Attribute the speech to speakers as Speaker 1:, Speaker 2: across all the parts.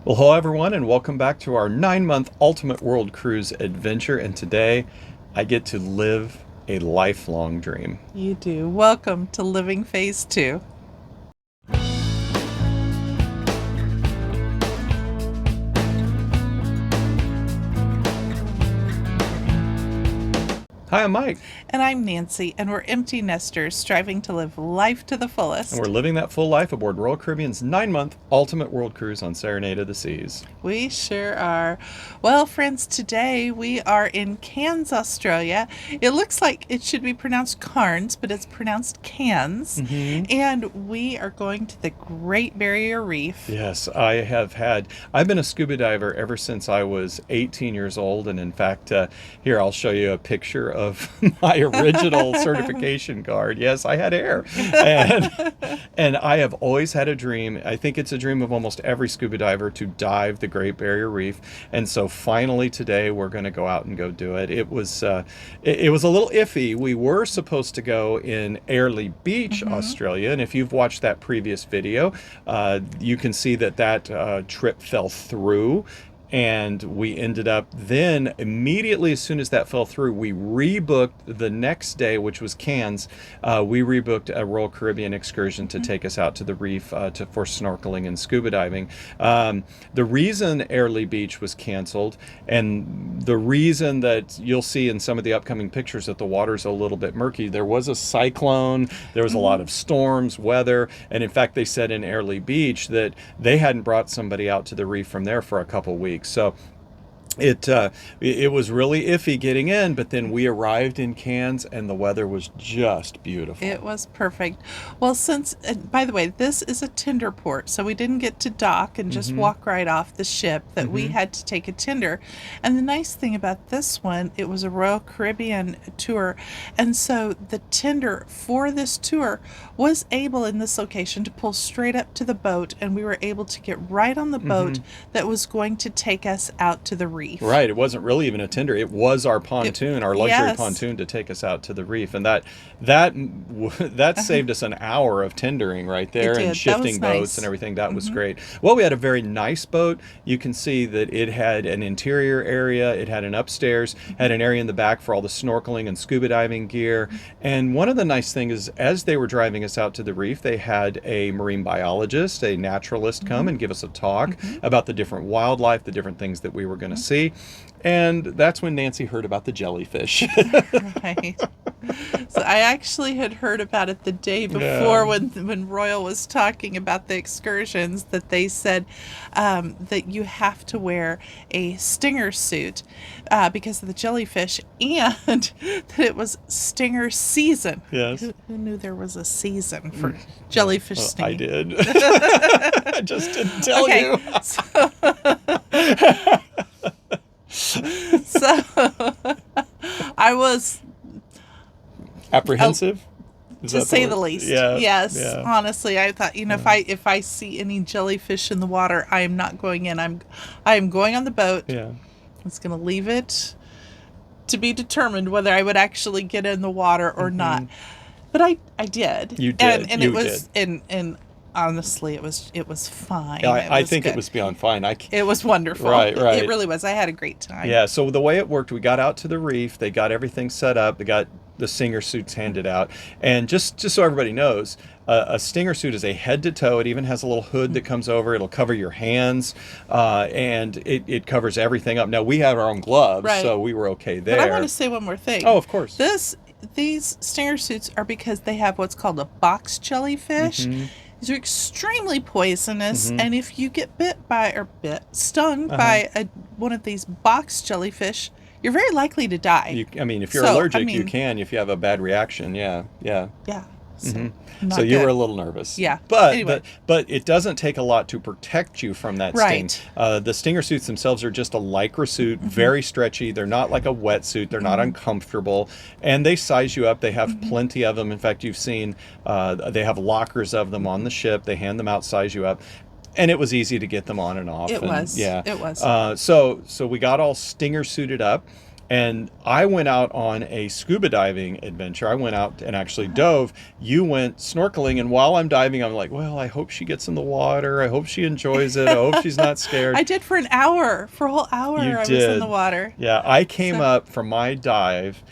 Speaker 1: Well, hello everyone, and welcome back to our 9-month Ultimate World Cruise adventure. And today I get to live a lifelong dream.
Speaker 2: You do. Welcome to Living Phase 2.
Speaker 1: Hi, I'm Mike,
Speaker 2: And I'm Nancy, and we're empty nesters striving to live life to the
Speaker 1: and
Speaker 2: fullest.
Speaker 1: we're living that full life aboard Royal Caribbean's 9-month Ultimate World Cruise on Serenade of the Seas.
Speaker 2: We sure are. Well, friends, today we are in Cairns, Australia. It looks like it should be pronounced Cairns, but it's pronounced Cairns.
Speaker 1: Mm-hmm.
Speaker 2: And we are going to the Great Barrier Reef.
Speaker 1: Yes, I've been a scuba diver ever since I was 18 years old. And in fact, here I'll show you a picture of my original certification card. Yes, I had air. And I have always had a dream. I think it's a dream of almost every scuba diver to dive the Great Barrier Reef. And so finally today we're going to go out and go do it. It was a little iffy. We were supposed to go in Airlie Beach, Australia. And if you've watched that previous video, you can see that trip fell through, and we ended up then immediately as soon as that fell through, we rebooked the next day, which was Cairns. We rebooked a Royal Caribbean excursion to take us out to the reef for snorkeling and scuba diving. The reason Airlie Beach was canceled, and the reason that you'll see in some of the upcoming pictures that the water's a little bit murky, there was a cyclone, there was a lot of storms, weather, and in fact they said in Airlie Beach that they hadn't brought somebody out to the reef from there for a couple weeks. So it was really iffy getting in, but then we arrived in Cairns and the weather was just beautiful.
Speaker 2: It was perfect. Well, by the way, this is a tender port, so we didn't get to dock and just walk right off the ship, that we had to take a tender. And the nice thing about this one, it was a Royal Caribbean tour. And so the tender for this tour was able in this location to pull straight up to the boat, and we were able to get right on the boat that was going to take us out to the reef.
Speaker 1: Right. It wasn't really even a tender. It was our pontoon, our luxury
Speaker 2: Yes.
Speaker 1: pontoon to take us out to the reef. And that saved us an hour of tendering right there,
Speaker 2: It did.
Speaker 1: and
Speaker 2: That
Speaker 1: shifting
Speaker 2: was
Speaker 1: boats
Speaker 2: nice.
Speaker 1: and everything. That was great. Well, we had a very nice boat. You can see that it had an interior area. It had an upstairs, had an area in the back for all the snorkeling and scuba diving gear. And one of the nice things is, as they were driving us out to the reef, they had a marine biologist, a naturalist come and give us a talk about the different wildlife, the different things that we were going to see. And that's when Nancy heard about the jellyfish.
Speaker 2: Right. So I actually had heard about it the day before,
Speaker 1: Yeah.
Speaker 2: when Royal was talking about the excursions, that they said that you have to wear a stinger suit because of the jellyfish, and that it was stinger season.
Speaker 1: Yes.
Speaker 2: Who knew there was a season for jellyfish
Speaker 1: I
Speaker 2: stinging?
Speaker 1: did. I just didn't tell you.
Speaker 2: So I was,
Speaker 1: Apprehensive? Is
Speaker 2: to
Speaker 1: that
Speaker 2: say
Speaker 1: word?
Speaker 2: the least.
Speaker 1: Yeah.
Speaker 2: Yes.
Speaker 1: Yeah.
Speaker 2: Honestly, I thought, if I see any jellyfish in the water, I am not going in. I am going on the boat.
Speaker 1: Yeah.
Speaker 2: I was going to leave it to be determined whether I would actually get in the water or not. But I did.
Speaker 1: You did.
Speaker 2: And
Speaker 1: You
Speaker 2: it was and honestly, it was fine.
Speaker 1: I think
Speaker 2: good.
Speaker 1: it was beyond fine.
Speaker 2: It was wonderful.
Speaker 1: Right, right.
Speaker 2: It really was. I had a great time.
Speaker 1: Yeah, so the way it worked, we got out to the reef, they got everything set up, they got the stinger suits handed out. And just so everybody knows, a stinger suit is a head to toe. It even has a little hood that comes over. It'll cover your hands, and it covers everything up. Now, we have our own gloves,
Speaker 2: Right.
Speaker 1: so we were okay there.
Speaker 2: But I want to say one more thing.
Speaker 1: Oh, of course.
Speaker 2: These stinger suits are because they have what's called a box jellyfish. These are extremely poisonous, and if you get stung by one of these box jellyfish, you're very likely to die.
Speaker 1: If you're
Speaker 2: So,
Speaker 1: allergic, you can if you have a bad reaction. Yeah, yeah.
Speaker 2: Yeah. So, not
Speaker 1: So you
Speaker 2: good.
Speaker 1: were a little nervous.
Speaker 2: Yeah.
Speaker 1: But,
Speaker 2: Anyway.
Speaker 1: but it doesn't take a lot to protect you from that
Speaker 2: Right.
Speaker 1: sting. The stinger suits themselves are just a lycra suit, very stretchy. They're not like a wetsuit. They're not uncomfortable. And they size you up. They have plenty of them. In fact, you've seen they have lockers of them on the ship. They hand them out, size you up. And it was easy to get them on and off.
Speaker 2: It was.
Speaker 1: Yeah.
Speaker 2: It was.
Speaker 1: So we got all stinger suited up. And I went out on a scuba diving adventure. I went out and actually dove. You went snorkeling, and while I'm diving, I'm like, well, I hope she gets in the water. I hope she enjoys it. I hope she's not scared.
Speaker 2: I did for an hour. For a whole hour,
Speaker 1: You
Speaker 2: I was
Speaker 1: did.
Speaker 2: in the water.
Speaker 1: Yeah, I came
Speaker 2: So-
Speaker 1: up from my dive,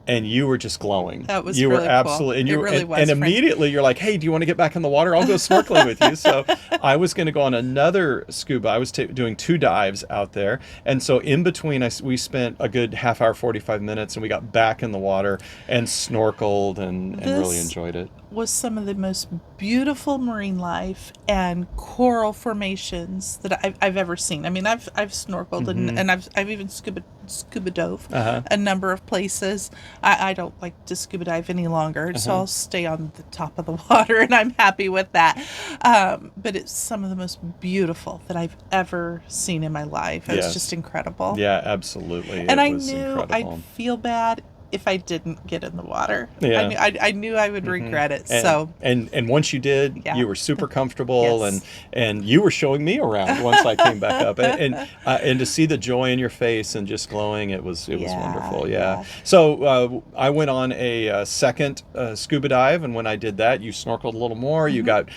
Speaker 1: and you were just glowing.
Speaker 2: That was
Speaker 1: you
Speaker 2: really
Speaker 1: were
Speaker 2: cool.
Speaker 1: absolutely, and
Speaker 2: It
Speaker 1: you
Speaker 2: really
Speaker 1: and,
Speaker 2: was,
Speaker 1: and
Speaker 2: Frank.
Speaker 1: immediately you're like, hey, do you want to get back in the water? I'll go snorkeling with you. So I was going to go on another scuba. I was doing 2 dives out there, and so in between, we spent a good half hour, 45 minutes, and we got back in the water and snorkeled and really enjoyed it.
Speaker 2: Was some of the most beautiful marine life and coral formations that I've ever seen. I mean, I've snorkeled and I've even scuba dove a number of places. I don't like to scuba dive any longer, so I'll stay on the top of the water, and I'm happy with that. But it's some of the most beautiful that I've ever seen in my life. It was just incredible.
Speaker 1: Yeah, absolutely.
Speaker 2: And I
Speaker 1: was
Speaker 2: knew
Speaker 1: incredible.
Speaker 2: I'd feel bad if I didn't get in the water.
Speaker 1: Yeah.
Speaker 2: I knew I would regret it.
Speaker 1: And,
Speaker 2: So
Speaker 1: and once you did,
Speaker 2: Yeah.
Speaker 1: you were super comfortable,
Speaker 2: Yes.
Speaker 1: and you were showing me around once I came back up, and to see the joy in your face and just glowing, it was wonderful. Yeah. So I went on a second scuba dive, and when I did that, you snorkeled a little more. You got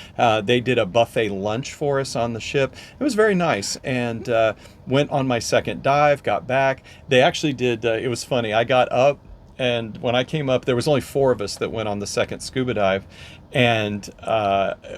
Speaker 1: they did a buffet lunch for us on the ship. It was very nice, and went on my second dive. Got back. They actually did. It was funny. I got up. And when I came up, there was only 4 of us that went on the second scuba dive. And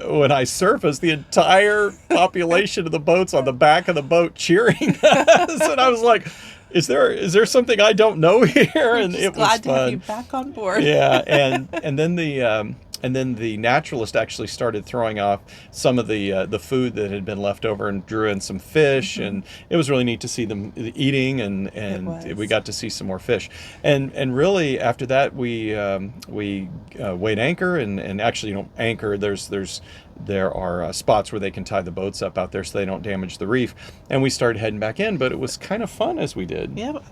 Speaker 1: when I surfaced, the entire population of the boats on the back of the boat cheering us. And I was like, is there something I don't know here? And it was
Speaker 2: glad to have you
Speaker 1: fun.
Speaker 2: back on board.
Speaker 1: Yeah, and then the naturalist actually started throwing off some of the food that had been left over and drew in some fish, and it was really neat to see them eating, and we got to see some more fish. And really after that we weighed anchor, and actually anchor. There are spots where they can tie the boats up out there so they don't damage the reef. And we started heading back in, but it was kind of fun as we did.
Speaker 2: Yeah, but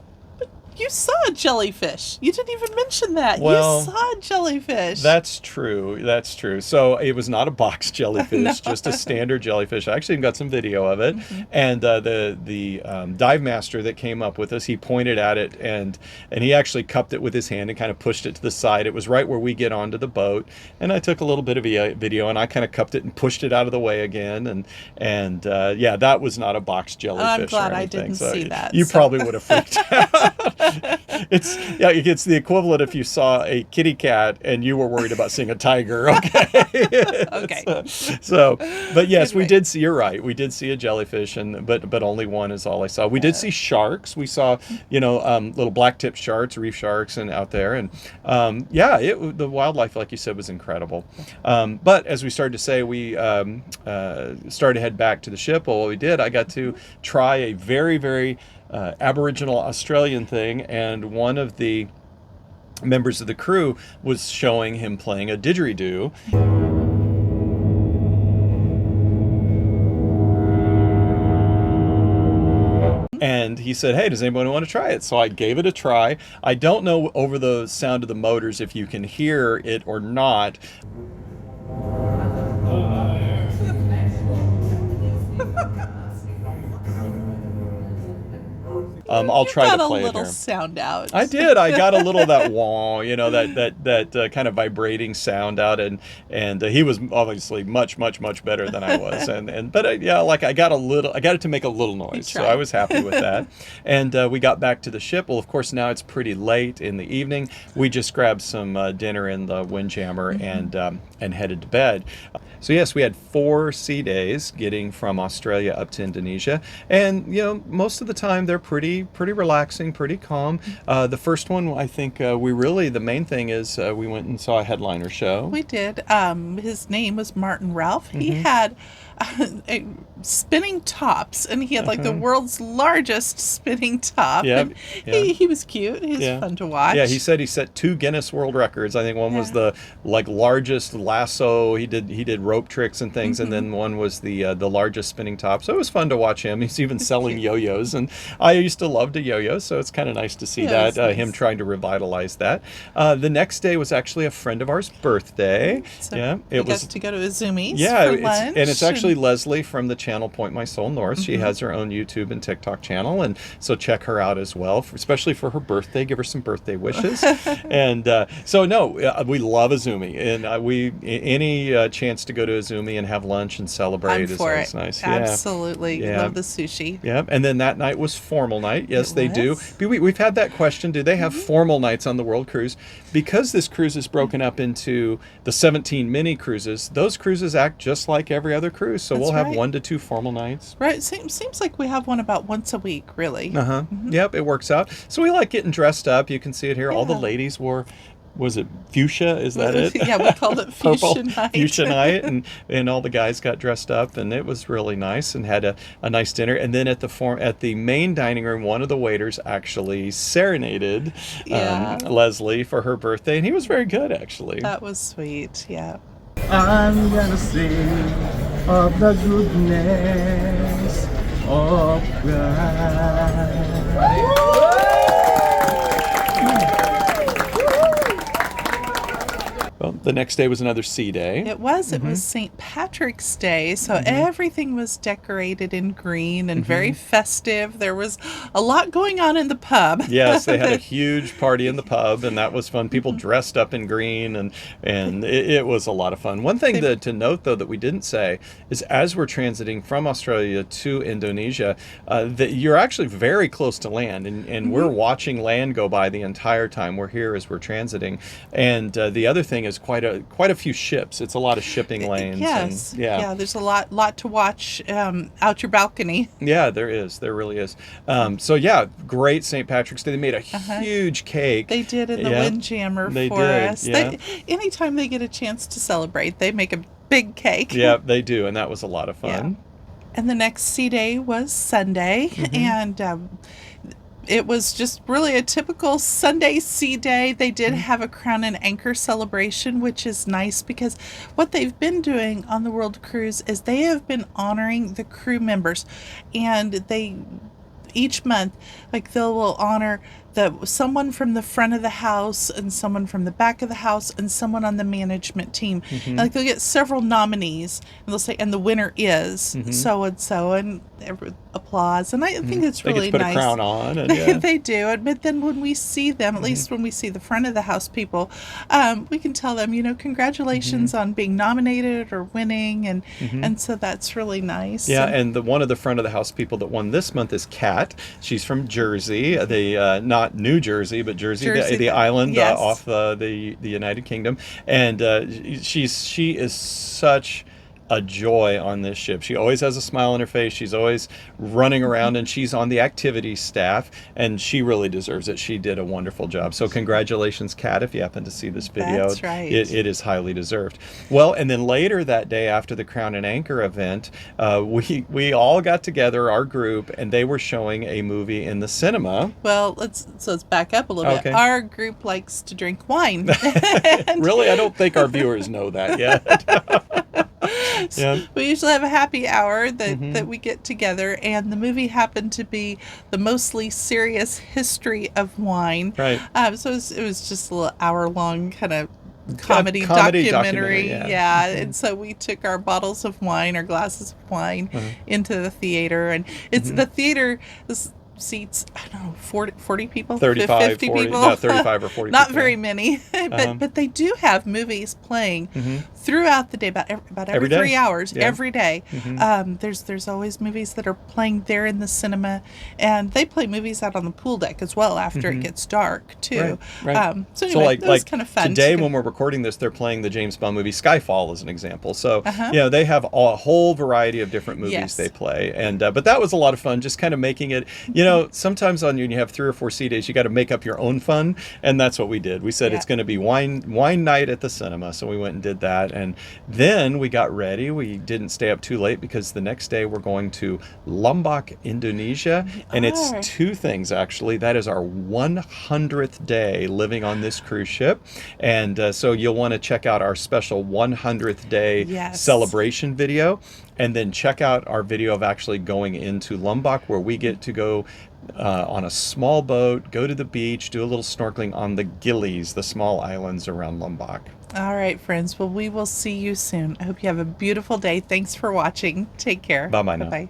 Speaker 2: you saw a jellyfish. You didn't even mention that.
Speaker 1: Well,
Speaker 2: you saw a jellyfish.
Speaker 1: That's true. That's true. So it was not a box jellyfish, just a standard jellyfish. I actually got some video of it. And the dive master that came up with us, he pointed at it, and he actually cupped it with his hand and kind of pushed it to the side. It was right where we get onto the boat. And I took a little bit of a video, and I kind of cupped it and pushed it out of the way again. And yeah, that was not a box jellyfish.
Speaker 2: I'm glad
Speaker 1: or
Speaker 2: I
Speaker 1: anything.
Speaker 2: didn't
Speaker 1: So
Speaker 2: see that.
Speaker 1: You probably would have freaked out. It's the equivalent if you saw a kitty cat and you were worried about seeing a tiger. Okay.
Speaker 2: Okay.
Speaker 1: But yes, we
Speaker 2: Anyway.
Speaker 1: did see. You're right. We did see a jellyfish, but only one is all I saw. We did see sharks. We saw little black-tipped sharks, reef sharks, and out there, and the wildlife, like you said, was incredible. But as we started to say, we started to head back to the ship. Well, what we did, I got to try a very, very Aboriginal Australian thing, and one of the members of the crew was showing him playing a didgeridoo. And he said, hey, does anybody want to try it? So I gave it a try. I don't know over the sound of the motors if you can hear it or not. I'll try to play it
Speaker 2: Got a little
Speaker 1: here.
Speaker 2: sound out.
Speaker 1: I did. I got a little of that wah, that kind of vibrating sound out, and he was obviously much better than I was, but I got it to make a little noise, so I was happy with that. And we got back to the ship. Well, of course, now it's pretty late in the evening. We just grabbed some dinner in the Windjammer and headed to bed. So yes, we had 4 sea days getting from Australia up to Indonesia, and most of the time they're pretty relaxing, pretty calm. The first one, I think, the main thing is we went and saw a headliner show.
Speaker 2: We did. His name was Martin Ralph. He had spinning tops, and he had like the world's largest spinning top.
Speaker 1: Yep,
Speaker 2: And he was cute. He was fun to watch.
Speaker 1: Yeah, he said he set 2 Guinness World Records. I think one was the largest lasso. He did rope tricks and things, and then one was the largest spinning top. So it was fun to watch him. He's even selling yo-yos, and I used to love to yo-yo, so it's kind of nice to see that
Speaker 2: nice.
Speaker 1: him trying to revitalize that. The next day was actually a friend of ours' birthday.
Speaker 2: So
Speaker 1: yeah,
Speaker 2: we got to go to Izumi's
Speaker 1: yeah,
Speaker 2: for lunch.
Speaker 1: and it's actually actually Leslie from the channel Point My Soul North. She has her own YouTube and TikTok channel, and so check her out as well, especially for her birthday. Give her some birthday wishes. And so no, we love Izumi, and we any chance to go to Izumi and have lunch and celebrate is always nice.
Speaker 2: Absolutely.
Speaker 1: Yeah.
Speaker 2: Love the sushi.
Speaker 1: Yeah, and then that night was formal night. Yes, they do.
Speaker 2: was.
Speaker 1: We've had that question. Do they have formal nights on the World Cruise? Because this cruise is broken up into the 17 mini cruises, those cruises act just like every other cruise. So we'll have 1 to 2 formal nights.
Speaker 2: Right. Seems like we have one about once a week, really.
Speaker 1: Yep, it works out. So we like getting dressed up. You can see it here. All the ladies wore, was it fuchsia? Is that it?
Speaker 2: Yeah, we called it fuchsia night.
Speaker 1: Fuchsia night, and all the guys got dressed up, and it was really nice, and had a nice dinner. And then at the main dining room, one of the waiters actually serenaded Leslie for her birthday, and he was very good, actually.
Speaker 2: That was sweet. Yeah.
Speaker 3: I'm gonna sing of the goodness of God.
Speaker 1: Well, the next day was another sea day.
Speaker 2: It was. It was St. Patrick's Day, so everything was decorated in green and very festive. There was a lot going on in the pub.
Speaker 1: Yes, they had a huge party in the pub, and that was fun. People dressed up in green, and it was a lot of fun. One thing to note, though, that we didn't say is as we're transiting from Australia to Indonesia, that you're actually very close to land, and we're watching land go by the entire time we're here as we're transiting. And the other thing is quite a few ships. It's a lot of shipping lanes.
Speaker 2: Yes.
Speaker 1: And,
Speaker 2: yeah, there's a lot to watch out your balcony.
Speaker 1: Yeah, there is. There really is. So yeah, great St. Patrick's Day. They made a huge cake.
Speaker 2: They did in the Windjammer
Speaker 1: they
Speaker 2: for
Speaker 1: did,
Speaker 2: us.
Speaker 1: Yeah.
Speaker 2: Anytime they get a chance to celebrate, they make a big cake.
Speaker 1: Yeah, they do, and that was a lot of fun.
Speaker 2: Yeah. And the next sea day was Sunday, and it was just really a typical Sunday sea day. They did have a crown and anchor celebration, which is nice because what they've been doing on the World Cruise is they have been honoring the crew members, and they each month, like, they will honor someone from the front of the house and someone from the back of the house and someone on the management team. And, like, they'll get several nominees, and they'll say, and the winner is so and so, and applause. And I think it's really
Speaker 1: they get to put
Speaker 2: nice.
Speaker 1: a crown on. And,
Speaker 2: They do. But then when we see them, at least when we see the front of the house people, we can tell them, congratulations on being nominated or winning, and so that's really nice.
Speaker 1: Yeah, and one of the front of the house people that won this month is Kat. She's from Jersey, not New Jersey, but Jersey. The island off the United Kingdom, and she is such a joy on this ship. She always has a smile on her face. She's always running around, and she's on the activities staff, and she really deserves it. She did a wonderful job. So congratulations, Kat, if you happen to see this video.
Speaker 2: That's right.
Speaker 1: It is highly deserved. Well, and then later that day after the Crown and Anchor event, we all got together, our group, and they were showing a movie in the cinema.
Speaker 2: Well, let's back up a little bit. Our group likes to drink wine.
Speaker 1: Really? I don't think our viewers know that yet.
Speaker 2: Yeah. We usually have a happy hour that we get together, and the movie happened to be the mostly serious history of wine.
Speaker 1: Right.
Speaker 2: So it was just a little hour-long kind of comedy documentary. Yeah. And so we took our bottles of wine, our glasses of wine into the theater, and it's the theater seats, I don't know, 40 people?
Speaker 1: 35,
Speaker 2: 50
Speaker 1: 40,
Speaker 2: people?
Speaker 1: no, 35 or 40
Speaker 2: Not
Speaker 1: people.
Speaker 2: very many. But they do have movies playing throughout the day, about every
Speaker 1: day.
Speaker 2: 3 hours,
Speaker 1: Yeah.
Speaker 2: every day. There's always movies that are playing there in the cinema, and they play movies out on the pool deck as well after it gets dark, too.
Speaker 1: Right.
Speaker 2: So anyway, that was kind of fun.
Speaker 1: Today when we're recording this, they're playing the James Bond movie Skyfall as an example. So, they have a whole variety of different movies they play. And but that was a lot of fun, just kind of making it, sometimes when you have 3 or 4 sea days, you got to make up your own fun, and that's what we did. We said it's going to be wine night at the cinema, so we went and did that, and then we got ready. We didn't stay up too late because the next day we're going to Lombok, Indonesia, and it's 2 things actually. That is our 100th day living on this cruise ship, and so you'll want to check out our special 100th day celebration video. And then check out our video of actually going into Lombok, where we get to go on a small boat, go to the beach, do a little snorkeling on the Gillies, the small islands around Lombok.
Speaker 2: All right, friends. Well, we will see you soon. I hope you have a beautiful day. Thanks for watching. Take care.
Speaker 1: Bye bye
Speaker 2: Bye
Speaker 1: now.
Speaker 2: bye.